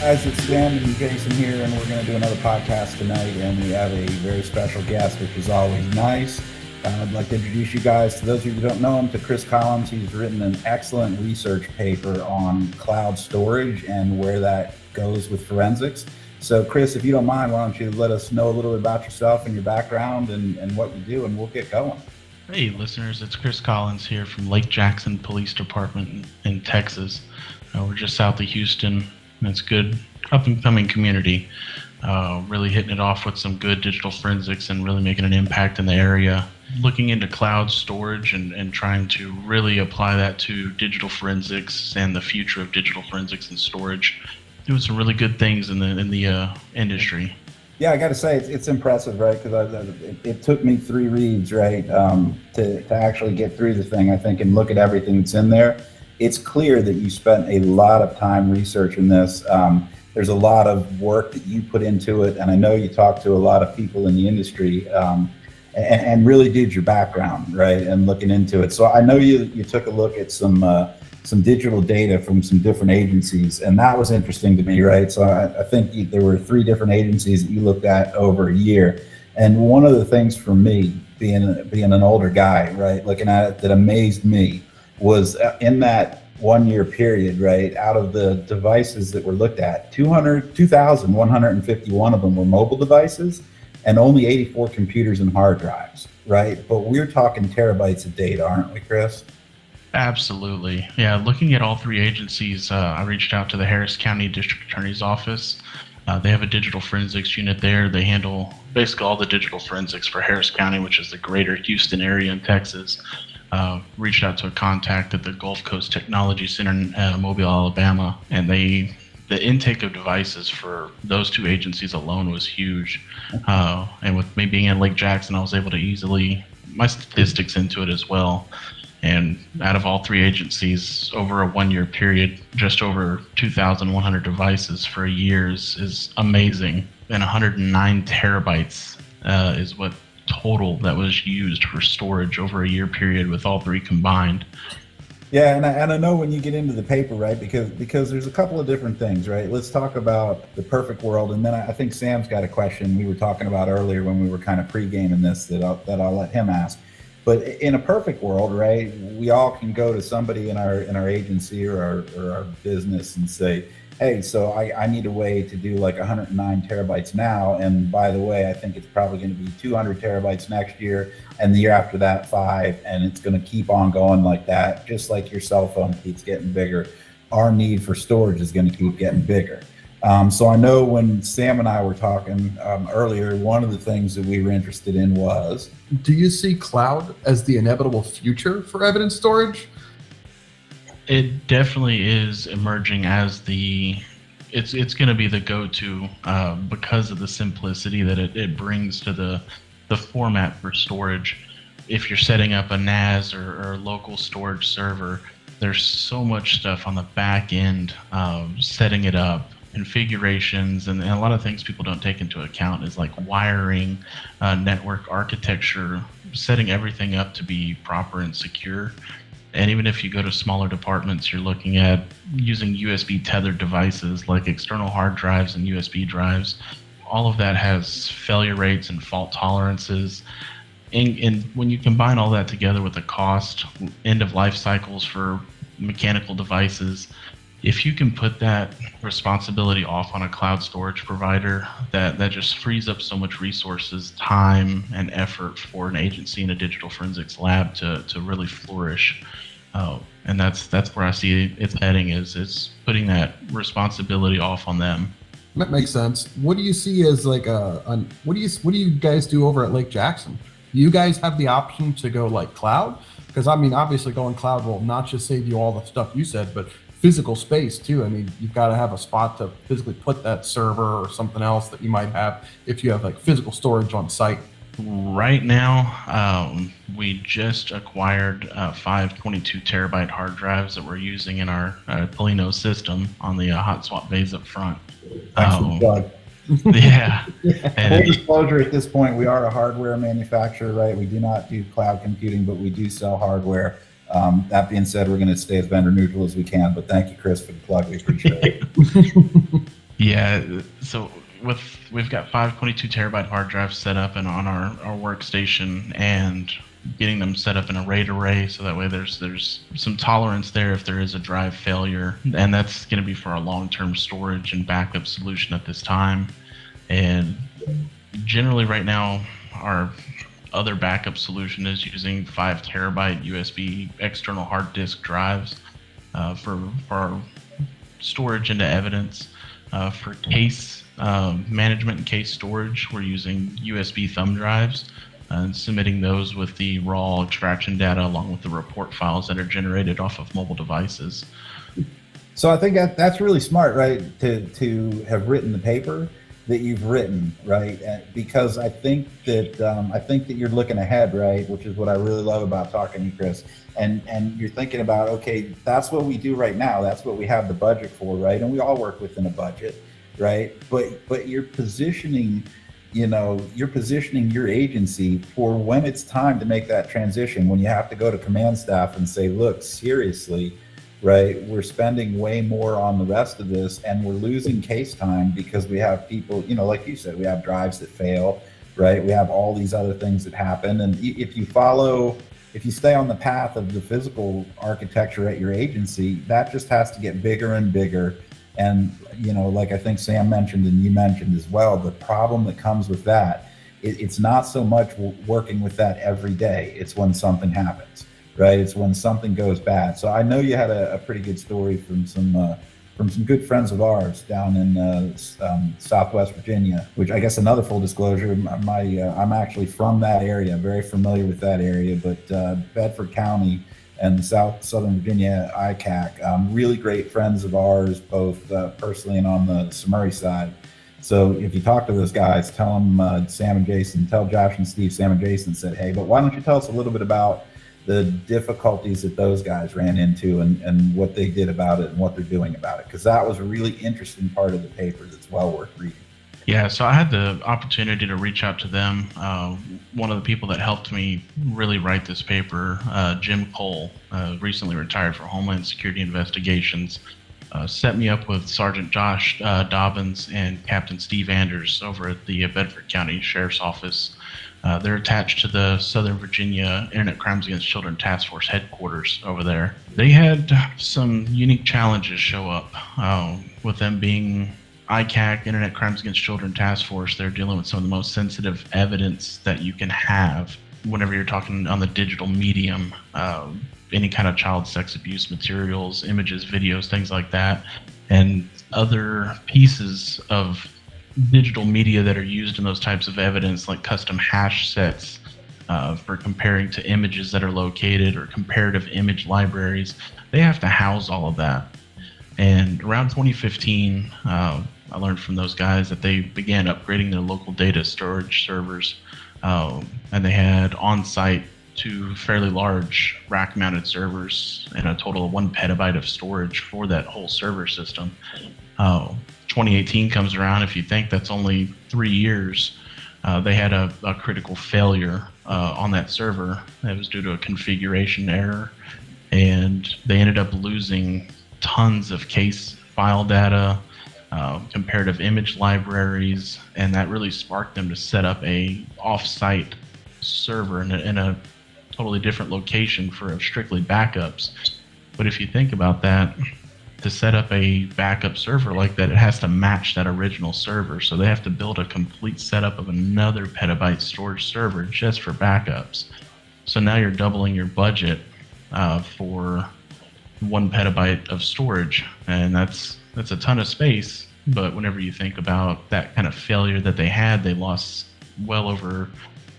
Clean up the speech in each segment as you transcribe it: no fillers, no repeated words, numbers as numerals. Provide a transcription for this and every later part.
Guys, it's Sam and Jason here, and we're going to do another podcast tonight, and we have a very special guest, which is always nice. I'd like to introduce you guys, to those of you who don't know him, to Chris Collins. He's written an excellent research paper on cloud storage and where that goes with forensics. So, Chris, if you don't mind, why don't you let us know a little bit about yourself and your background and what you do, and we'll get going. Hey, listeners, it's Chris Collins here from Lake Jackson Police Department in Texas. We're just south of Houston. It's good up-and-coming community, really hitting it off with some good digital forensics and really making an impact in the area. Looking into cloud storage and trying to really apply that to digital forensics and the future of digital forensics and storage. Doing some really good things in the industry. Yeah, I got to say, it's impressive, right? Because it took me 3 reads, right, to actually get through the thing, I think, and look at everything that's in there. It's clear that you spent a lot of time researching this. There's a lot of work that you put into it, and I know you talked to a lot of people in the industry and really did your background, right, and looking into it. So I know you took a look at some digital data from some different agencies, and that was interesting to me, right? So I think there were 3 different agencies that you looked at over a year. And one of the things for me, being an older guy, right, looking at it, that amazed me was in that 1 year period, right, out of the devices that were looked at, 2,151 of them were mobile devices and only 84 computers and hard drives, right? But we're talking terabytes of data, aren't we, Chris? Absolutely. Yeah, looking at all 3 agencies, I reached out to the Harris County District Attorney's Office. They have a digital forensics unit there. They handle basically all the digital forensics for Harris County, which is the greater Houston area in Texas. Reached out to a contact at the Gulf Coast Technology Center in Mobile, Alabama, and the intake of devices for those 2 agencies alone was huge. And with me being in Lake Jackson, I was able to easily my statistics into it as well. And out of all 3 agencies, over a 1 year period, just over 2,100 devices for a year is amazing. And 109 terabytes is what total that was used for storage over a year period with all 3 combined. Yeah, and I know when you get into the paper, right, because there's a couple of different things, right? Let's talk about the perfect world, and then I think Sam's got a question we were talking about earlier when we were kind of pre-gaming this that I'll let him ask. But in a perfect world, right, we all can go to somebody in our agency or our business and say, hey, so I need a way to do like 109 terabytes now. And by the way, I think it's probably going to be 200 terabytes next year, and the year after that, 5. And it's going to keep on going like that. Just like your cell phone keeps getting bigger, our need for storage is going to keep getting bigger. So I know when Sam and I were talking earlier, one of the things that we were interested in was, do you see cloud as the inevitable future for evidence storage? It definitely is emerging as it's going to be the go-to because of the simplicity that it brings to the format for storage. If you're setting up a NAS or local storage server, there's so much stuff on the back end setting it up, configurations, and a lot of things people don't take into account is like wiring, network architecture, setting everything up to be proper and secure. And even if you go to smaller departments, you're looking at using USB tethered devices like external hard drives and USB drives. All of that has failure rates and fault tolerances. And when you combine all that together with the cost, end of life cycles for mechanical devices, if you can put that responsibility off on a cloud storage provider, that just frees up so much resources, time, and effort for an agency in a digital forensics lab to really flourish. And that's where I see it's heading is putting that responsibility off on them. That makes sense. What do you see as like what do you guys do over at Lake Jackson? Do you guys have the option to go like cloud? Because I mean, obviously going cloud will not just save you all the stuff you said, but physical space too. I mean, you've got to have a spot to physically put that server or something else that you might have if you have like physical storage on site. Right now, we just acquired 5 22 terabyte hard drives that we're using in our Polino system on the hot swap bays up front. Yeah. Full disclosure at this point, we are a hardware manufacturer, right? We do not do cloud computing, but we do sell hardware. That being said, we're going to stay as vendor neutral as we can, but thank you, Chris, for the plug. We appreciate it. Yeah, so we've got 522 terabyte hard drives set up and on our workstation, and getting them set up in a RAID array so that way there's some tolerance there if there is a drive failure, and that's going to be for our long-term storage and backup solution at this time. And generally right now our other backup solution is using 5 terabyte USB external hard disk drives for our storage into evidence. For case management and case storage, we're using USB thumb drives and submitting those with the raw extraction data along with the report files that are generated off of mobile devices. So I think that's really smart, right? To have written the paper that you've written, right? Because I think that you're looking ahead, right? Which is what I really love about talking to you, Chris. And you're thinking about, okay, that's what we do right now. That's what we have the budget for, right? And we all work within a budget, right? But you're positioning, your agency for when it's time to make that transition, when you have to go to command staff and say, look, seriously, right, we're spending way more on the rest of this and we're losing case time because we have people, like you said, we have drives that fail, right? We have all these other things that happen. And if you stay on the path of the physical architecture at your agency, that just has to get bigger and bigger. And, like I think Sam mentioned and you mentioned as well, the problem that comes with that, it's not so much working with that every day. It's when something happens, right? It's when something goes bad. So I know you had a pretty good story from some good friends of ours down in Southwest Virginia, which I guess another full disclosure, I'm actually from that area, very familiar with that area, but Bedford County and Southern Virginia ICAC, really great friends of ours, both personally and on the Sumuri side. So if you talk to those guys, tell them Sam and Jason, tell Josh and Steve, Sam and Jason said, hey, but why don't you tell us a little bit about the difficulties that those guys ran into and what they did about it and what they're doing about it, because that was a really interesting part of the paper that's well worth reading. Yeah, so I had the opportunity to reach out to them. One of the people that helped me really write this paper, Jim Cole, recently retired from Homeland Security Investigations, set me up with Sergeant Josh Dobbins and Captain Steve Anders over at the Bedford County Sheriff's Office. They're attached to the Southern Virginia Internet Crimes Against Children Task Force headquarters over there. They had some unique challenges show up with them being ICAC, Internet Crimes Against Children Task Force. They're dealing with some of the most sensitive evidence that you can have whenever you're talking on the digital medium, any kind of child sex abuse materials, images, videos, things like that, and other pieces of digital media that are used in those types of evidence, like custom hash sets for comparing to images that are located, or comparative image libraries. They have to house all of that. And around 2015, I learned from those guys that they began upgrading their local data storage servers, and they had on-site 2 fairly large rack-mounted servers and a total of 1 petabyte of storage for that whole server system. 2018 comes around. If you think that's only 3 years, they had a critical failure on that server. It was due to a configuration error, and they ended up losing tons of case file data, comparative image libraries, and that really sparked them to set up a off-site server in a totally different location for strictly backups. But if you think about that, to set up a backup server like that, it has to match that original server. So they have to build a complete setup of another petabyte storage server just for backups. So now you're doubling your budget for 1 petabyte of storage, and that's a ton of space. But whenever you think about that kind of failure that they had, they lost well over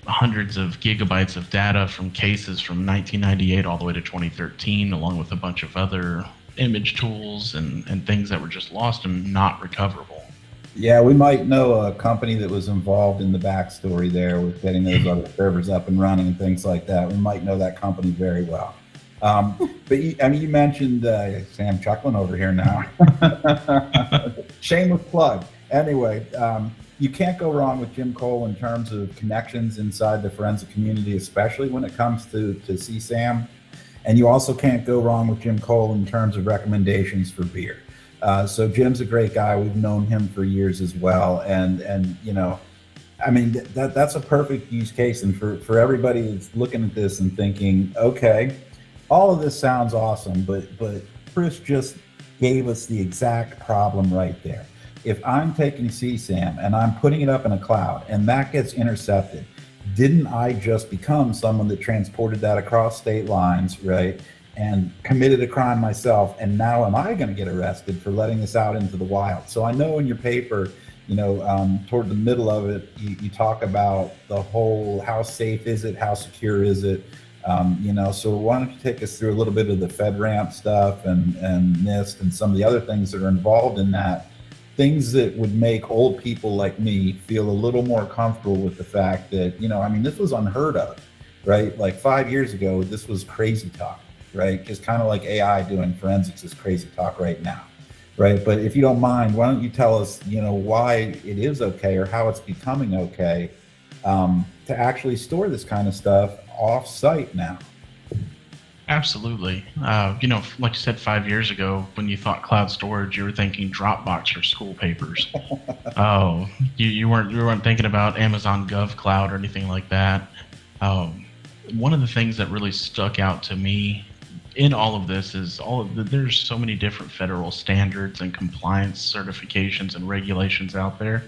hundreds of gigabytes of data from cases from 1998 all the way to 2013, along with a bunch of other image tools and things that were just lost and not recoverable. Yeah, we might know a company that was involved in the backstory there with getting those other servers up and running and things like that. We might know that company very well. But you mentioned Sam chuckling over here now. Shameless plug. Anyway, you can't go wrong with Jim Cole in terms of connections inside the forensic community, especially when it comes to CSAM. And you also can't go wrong with Jim Cole in terms of recommendations for beer. So Jim's a great guy. We've known him for years as well. And I mean, that's a perfect use case. And for everybody that's looking at this and thinking, okay, all of this sounds awesome, but Chris just gave us the exact problem right there. If I'm taking CSAM and I'm putting it up in a cloud and that gets intercepted, didn't I just become someone that transported that across state lines, right? And committed a crime myself, and now am I going to get arrested for letting this out into the wild? So I know in your paper, toward the middle of it, you talk about the whole, how safe is it, how secure is it, so why don't you take us through a little bit of the FedRAMP stuff and NIST and some of the other things that are involved in that, things that would make old people like me feel a little more comfortable with the fact that, this was unheard of, right? Like 5 years ago, this was crazy talk. Right? Just kind of like AI doing forensics is crazy talk right now, right? But if you don't mind, why don't you tell us, why it is okay or how it's becoming okay to actually store this kind of stuff off-site now? Absolutely. Like you said, 5 years ago, when you thought cloud storage, you were thinking Dropbox or school papers. Oh, you weren't thinking about Amazon Gov Cloud or anything like that. One of the things that really stuck out to me in all of this is there's so many different federal standards and compliance certifications and regulations out there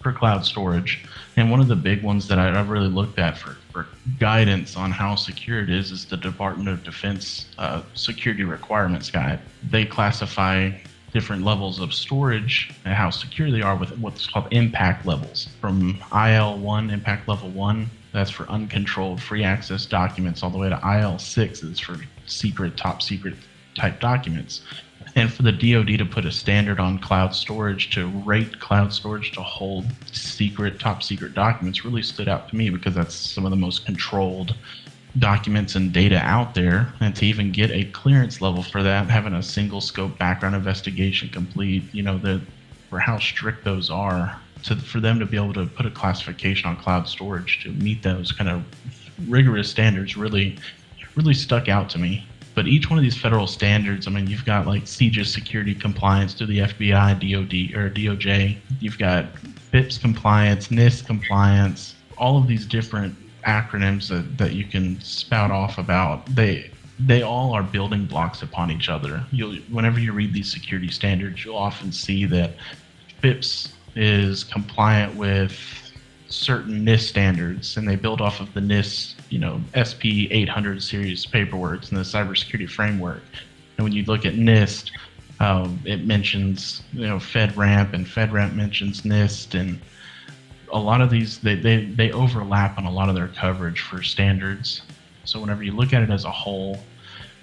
for cloud storage. And one of the big ones that I've really looked at for guidance on how secure it is the Department of Defense Security Requirements Guide. They classify different levels of storage and how secure they are with what's called impact levels. From IL1, impact level 1, that's for uncontrolled free access documents, all the way to IL6 is for secret, top secret type documents. And for the DoD to put a standard on cloud storage, to rate cloud storage to hold secret, top secret documents really stood out to me, because that's some of the most controlled documents and data out there. And to even get a clearance level for that, having a single scope background investigation complete, for how strict those are, for them to be able to put a classification on cloud storage to meet those kind of rigorous standards really stuck out to me. But each one of these federal standards, you've got like CJIS security compliance through the FBI, DoD, or DOJ. You've got FIPS compliance, NIST compliance, all of these different acronyms that you can spout off about. They all are building blocks upon each other. Whenever you read these security standards, you'll often see that FIPS is compliant with certain NIST standards, and they build off of the NIST, SP 800 series paperwork and the cybersecurity framework. And when you look at NIST, it mentions, FedRAMP, and FedRAMP mentions NIST, and a lot of these, they overlap on a lot of their coverage for standards. So whenever you look at it as a whole,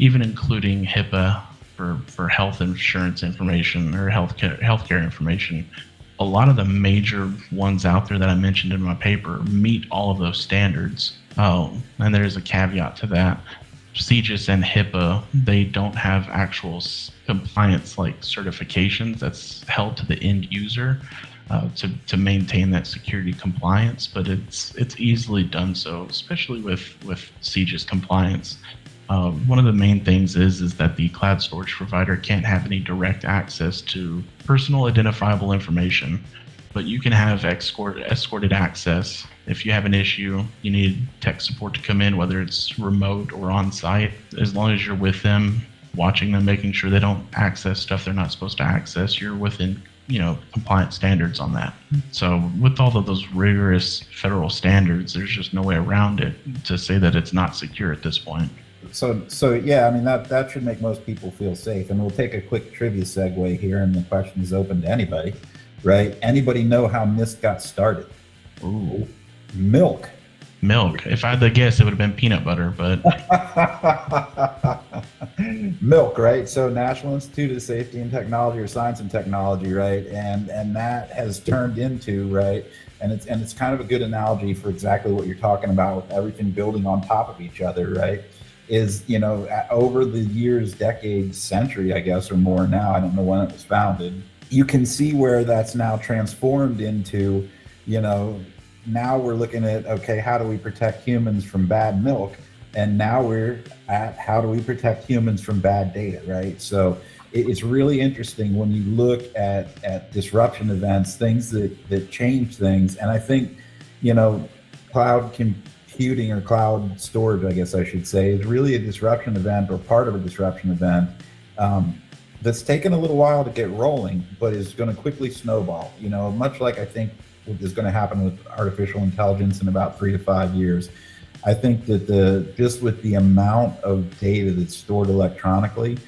even including HIPAA for health insurance information or healthcare information, a lot of the major ones out there that I mentioned in my paper meet all of those standards. And there's a caveat to that. CJIS and HIPAA, they don't have actual compliance like certifications that's held to the end user to maintain that security compliance, but it's easily done so, especially with CJIS compliance. One of the main things is that the cloud storage provider can't have any direct access to personal identifiable information, but you can have escorted access. If you have an issue, you need tech support to come in, whether it's remote or on site, as long as you're with them, watching them, making sure they don't access stuff they're not supposed to access, you're within compliant standards on that. So with all of those rigorous federal standards, there's just no way around it to say that it's not secure at this point. So yeah, that should make most people feel safe. And we'll take a quick trivia segue here, and the question is open to anybody, right? Anybody know how NIST got started? Ooh. Milk. If I had to guess, it would have been peanut butter, but milk, right? So National Institute of Safety and Technology, or Science and Technology, right? And that has turned into, right? And it's kind of a good analogy for exactly what you're talking about, with everything building on top of each other, right? Is, over the years, decades, century, I guess, or more now, I don't know when it was founded, you can see where that's now transformed into, now we're looking at, okay, how do we protect humans from bad milk? And now we're at how do we protect humans from bad data, right? So it's really interesting when you look at disruption events, things that change things. And I think, cloud computing or cloud storage, I guess I should say, is really a disruption event or part of a disruption event that's taken a little while to get rolling, but is going to quickly snowball, much like I think is going to happen with artificial intelligence in about 3 to 5 years. I think that just with the amount of data that's stored electronically,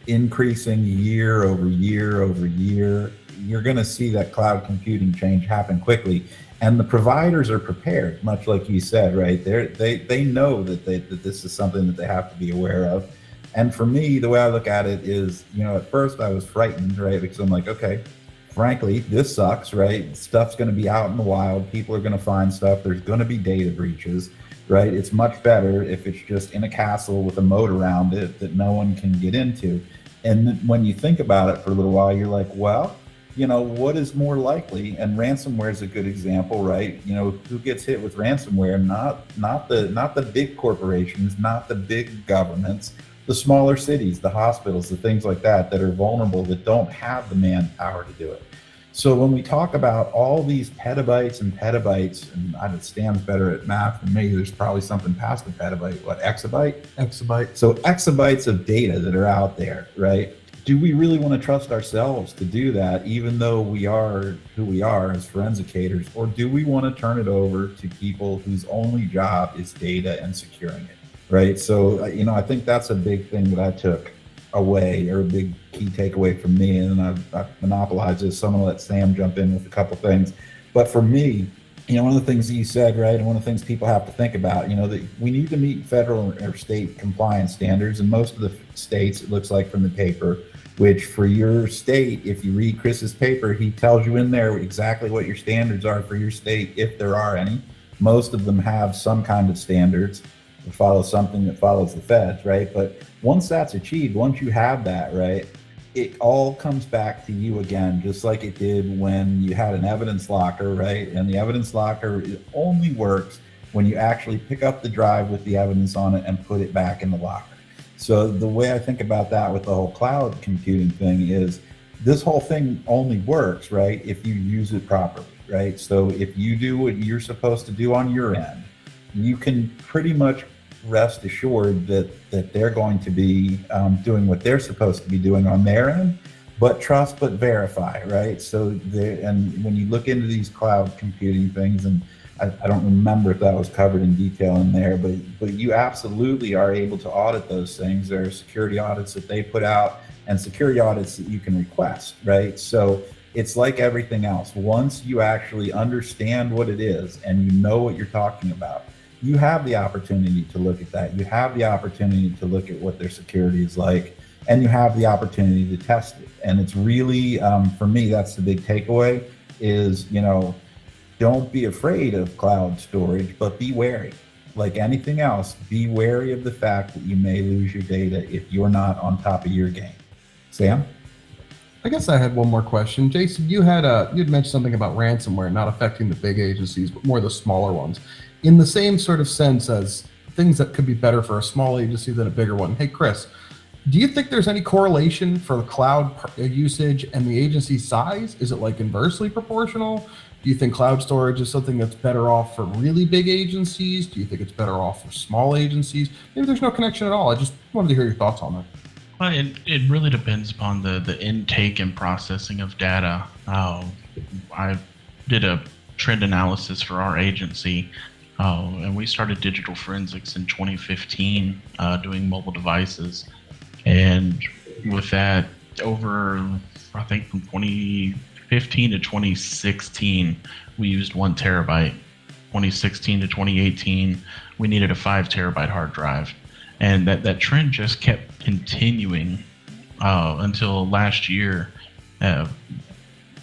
increasing year over year over year, you're going to see that cloud computing change happen quickly. And the providers are prepared, much like you said, right? They know that this is something that they have to be aware of. And for me, the way I look at it is, at first I was frightened, right? Because I'm like, okay, frankly, this sucks, right? Stuff's going to be out in the wild. People are going to find stuff. There's going to be data breaches, right? It's much better if it's just in a castle with a moat around it that no one can get into. And when you think about it for a little while, you're like, well, what is more likely? And ransomware is a good example, right? Who gets hit with ransomware? Not the big corporations, not the big governments, the smaller cities, the hospitals, the things like that are vulnerable, that don't have the manpower to do it. So when we talk about all these petabytes and petabytes, and Stan's better at math than me, there's probably something past a petabyte, what, exabyte? Exabyte. So exabytes of data that are out there, right? Do we really want to trust ourselves to do that, even though we are who we are as forensicators? Or do we want to turn it over to people whose only job is data and securing it, right? So, I think that's a big thing that I took away, or a big key takeaway from me. And I've monopolized this, so I'm going to let Sam jump in with a couple things. But for me, one of the things that you said, right, and one of the things people have to think about, that we need to meet federal or state compliance standards. And most of the states, it looks like from the paper, which for your state, if you read Chris's paper, he tells you in there exactly what your standards are for your state, if there are any. Most of them have some kind of standards to follow, something that follows the feds, right? But once that's achieved, once you have that, right, it all comes back to you again, just like it did when you had an evidence locker, right? And the evidence locker, it only works when you actually pick up the drive with the evidence on it and put it back in the locker. So the way I think about that with the whole cloud computing thing is, this whole thing only works, right, if you use it properly, right? So if you do what you're supposed to do on your end, you can pretty much rest assured that they're going to be doing what they're supposed to be doing on their end. But trust but verify, right? So and when you look into these cloud computing things, and I don't remember if that was covered in detail in there, but you absolutely are able to audit those things. There are security audits that they put out and security audits that you can request, right? So it's like everything else. Once you actually understand what it is and you know what you're talking about, you have the opportunity to look at that. You have the opportunity to look at what their security is like, and you have the opportunity to test it. And it's really, for me, that's the big takeaway is, don't be afraid of cloud storage, but be wary. Like anything else, be wary of the fact that you may lose your data if you're not on top of your game. Sam? I guess I had one more question. Jason, you'd mentioned something about ransomware not affecting the big agencies, but more the smaller ones. In the same sort of sense as things that could be better for a small agency than a bigger one. Hey, Chris, do you think there's any correlation for the cloud usage and the agency size? Is it like inversely proportional? Do you think cloud storage is something that's better off for really big agencies? Do you think it's better off for small agencies? Maybe there's no connection at all. I just wanted to hear your thoughts on that. Well, it really depends upon the intake and processing of data. I did a trend analysis for our agency, and we started digital forensics in 2015, doing mobile devices. And with that, over, I think from 2015 to 2016, we used 1 terabyte. 2016 to 2018, we needed a 5 terabyte hard drive. And that trend just kept continuing until last year.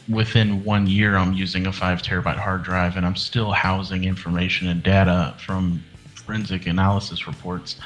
Within 1 year, I'm using a 5 terabyte hard drive, and I'm still housing information and data from forensic analysis reports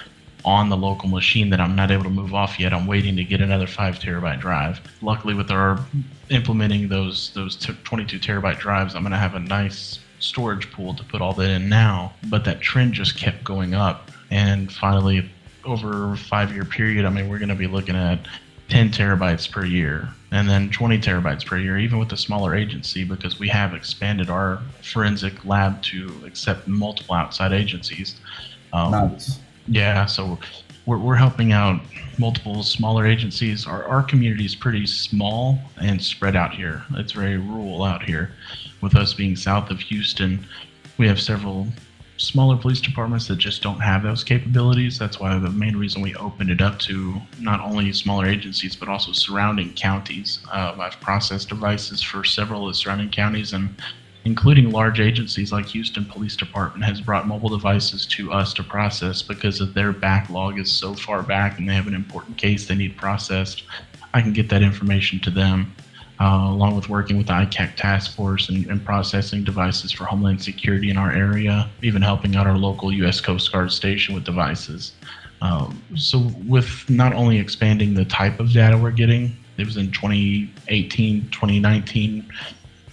on the local machine that I'm not able to move off yet. I'm waiting to get another 5 terabyte drive. Luckily, with our implementing those 22 terabyte drives, I'm going to have a nice storage pool to put all that in now, but that trend just kept going up. And finally, over a 5-year period, I mean, we're going to be looking at 10 terabytes per year and then 20 terabytes per year, even with a smaller agency, because we have expanded our forensic lab to accept multiple outside agencies. Nice. Yeah, so we're helping out multiple smaller agencies. Our community is pretty small and spread out here. It's very rural out here. With us being south of Houston, we have several smaller police departments that just don't have those capabilities. That's why the main reason we opened it up to not only smaller agencies, but also surrounding counties. I've processed devices for several of the surrounding counties, and including large agencies like Houston Police Department has brought mobile devices to us to process because of their backlog is so far back and they have an important case they need processed. I can get that information to them. Along with working with the ICAC task force and processing devices for Homeland Security in our area, even helping out our local U.S. Coast Guard station with devices. So with not only expanding the type of data we're getting, it was in 2018, 2019,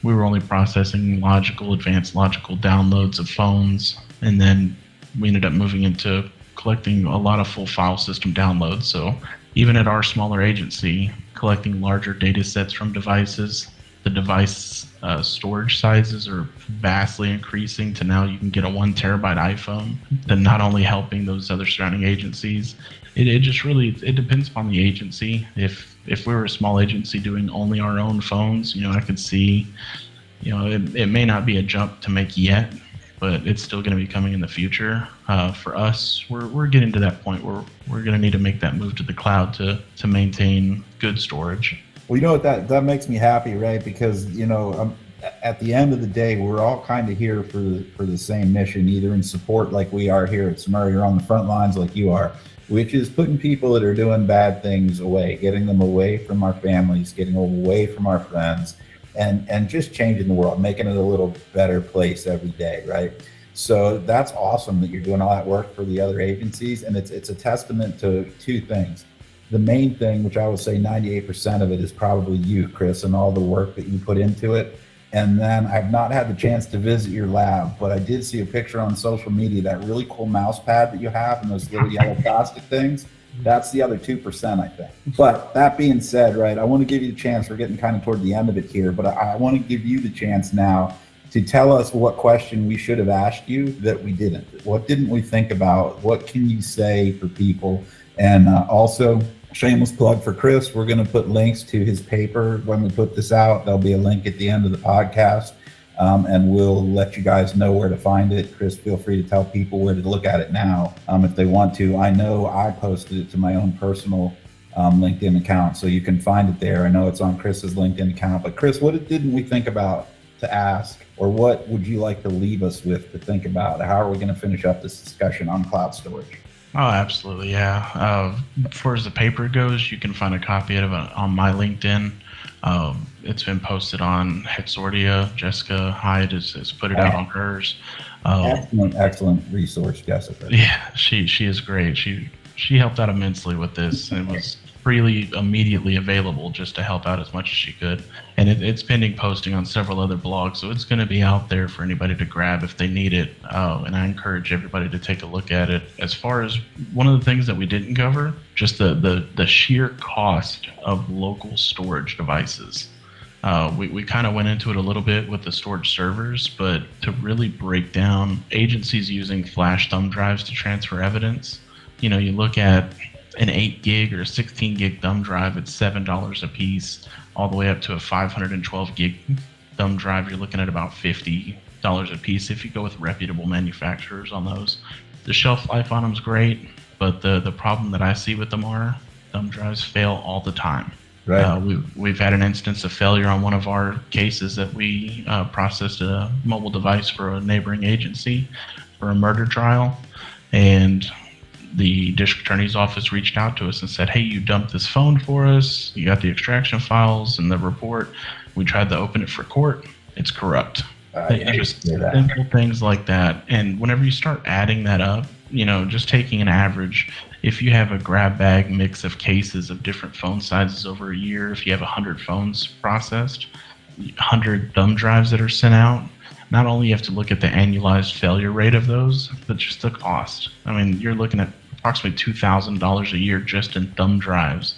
we were only processing advanced logical downloads of phones, and then we ended up moving into collecting a lot of full file system downloads. So even at our smaller agency, collecting larger data sets from devices, the device storage sizes are vastly increasing to now you can get a 1 terabyte iPhone. Then not only helping those other surrounding agencies, it just really, it depends upon the agency. If we were a small agency doing only our own phones, I could see, it may not be a jump to make yet, but it's still going to be coming in the future. For us, we're getting to that point where we're going to need to make that move to the cloud to maintain good storage. Well, what that makes me happy, right? Because at the end of the day, we're all kind of here for the same mission, either in support like we are here at Sumuri, or on the front lines like you are, which is putting people that are doing bad things away, getting them away from our families, getting away from our friends, and just changing the world, making it a little better place every day, right? So that's awesome that you're doing all that work for the other agencies, and it's a testament to two things. The main thing, which I would say 98% of it, is probably you, Chris, and all the work that you put into it. And then I've not had the chance to visit your lab, but I did see a picture on social media, that really cool mouse pad that you have and those little yellow plastic things. That's the other 2%, I think. But that being said, right, I want to give you the chance. We're getting kind of toward the end of it here, but I want to give you the chance now to tell us what question we should have asked you that we didn't. What didn't we think about? What can you say for people? And also, shameless plug for Chris, we're going to put links to his paper when we put this out. There'll be a link at the end of the podcast, and we'll let you guys know where to find it. Chris, feel free to tell people where to look at it now if they want to. I know I posted it to my own personal LinkedIn account, so you can find it there. I know it's on Chris's LinkedIn account. But Chris, what didn't we think about to ask, or what would you like to leave us with to think about? How are we going to finish up this discussion on cloud storage? Oh, absolutely, yeah. As far as the paper goes, you can find a copy of it on my LinkedIn. It's been posted on Hexordia. Jessica Hyde has put it out on hers. Excellent resource, Jessica. Yeah, she is great. She helped out immensely with this, and it was freely, immediately available just to help out as much as she could. And it's pending posting on several other blogs, so it's going to be out there for anybody to grab if they need it. And I encourage everybody to take a look at it. As far as one of the things that we didn't cover, just the sheer cost of local storage devices. We kind of went into it a little bit with the storage servers, but to really break down agencies using flash thumb drives to transfer evidence, you look at an 8 gig or 16 gig thumb drive, it's $7 a piece, all the way up to a 512 gig thumb drive. You're looking at about $50 a piece if you go with reputable manufacturers on those. The shelf life on them is great, but the problem that I see with them are thumb drives fail all the time. Right. We've had an instance of failure on one of our cases that we processed a mobile device for a neighboring agency for a murder trial, and the district attorney's office reached out to us and said, hey, you dumped this phone for us. You got the extraction files and the report. We tried to open it for court. It's corrupt. Just simple things like that. And whenever you start adding that up, just taking an average, if you have a grab bag mix of cases of different phone sizes over a year, if you have 100 phones processed, 100 thumb drives that are sent out, not only you have to look at the annualized failure rate of those, but just the cost. I mean, you're looking at approximately $2,000 a year just in thumb drives,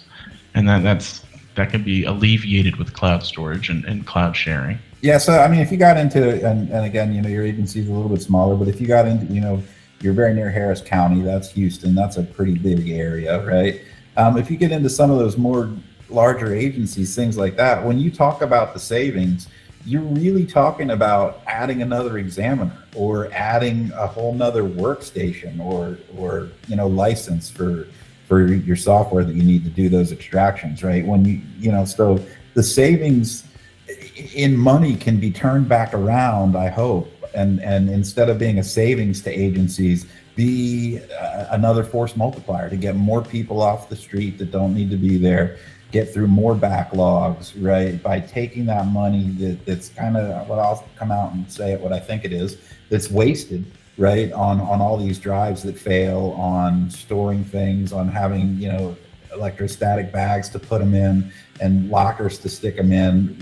and that can be alleviated with cloud storage and cloud sharing. Yeah, so I mean, if you got into, and again, your agency's a little bit smaller, but if you got into, you're very near Harris County, that's Houston, that's a pretty big area, right? If you get into some of those more larger agencies, things like that, when you talk about the savings, you're really talking about adding another examiner or adding a whole nother workstation or license for your software that you need to do those extractions, right? So the savings in money can be turned back around, I hope, and instead of being a savings to agencies, be another force multiplier to get more people off the street that don't need to be there, get through more backlogs, right? By taking that money that's kind of what I'll come out and say it what I think it is, that's wasted, right? On all these drives that fail, on storing things, on having, electrostatic bags to put them in and lockers to stick them in.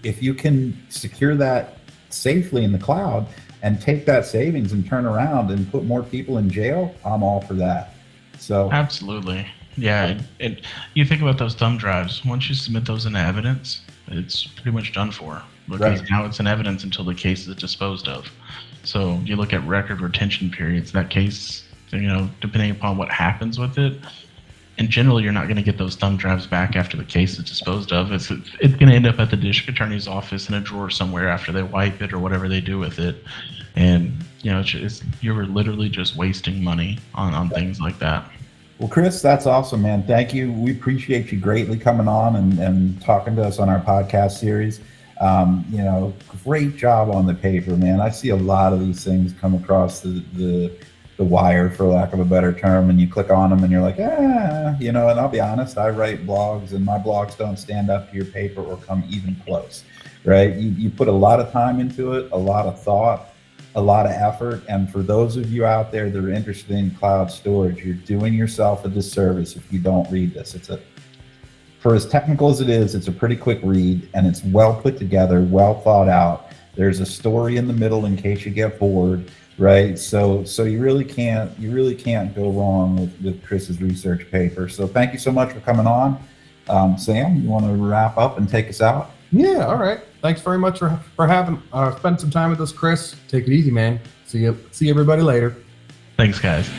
If you can secure that safely in the cloud and take that savings and turn around and put more people in jail, I'm all for that. So absolutely. Yeah, and you think about those thumb drives, once you submit those into evidence, it's pretty much done for, because now it's in evidence until the case is disposed of. So you look at record retention periods, that case, depending upon what happens with it, and generally you're not going to get those thumb drives back after the case is disposed of. It's going to end up at the district attorney's office in a drawer somewhere after they wipe it or whatever they do with it. And, you're literally just wasting money on things like that. Well, Chris, that's awesome, man. Thank you. We appreciate you greatly coming on and talking to us on our podcast series. Great job on the paper, man. I see a lot of these things come across the wire, for lack of a better term, and you click on them and you're like, and I'll be honest, I write blogs and my blogs don't stand up to your paper or come even close, right? You put a lot of time into it, a lot of thought, a lot of effort. And for those of you out there that are interested in cloud storage, you're doing yourself a disservice if you don't read this. For as technical as it is, it's a pretty quick read, and it's well put together, well thought out. There's a story in the middle in case you get bored, right? So you really can't go wrong with Chris's research paper. So thank you so much for coming on. Sam, you want to wrap up and take us out? Yeah, all right. Thanks very much for having spend some time with us, Chris. Take it easy, man. See everybody later. Thanks, guys.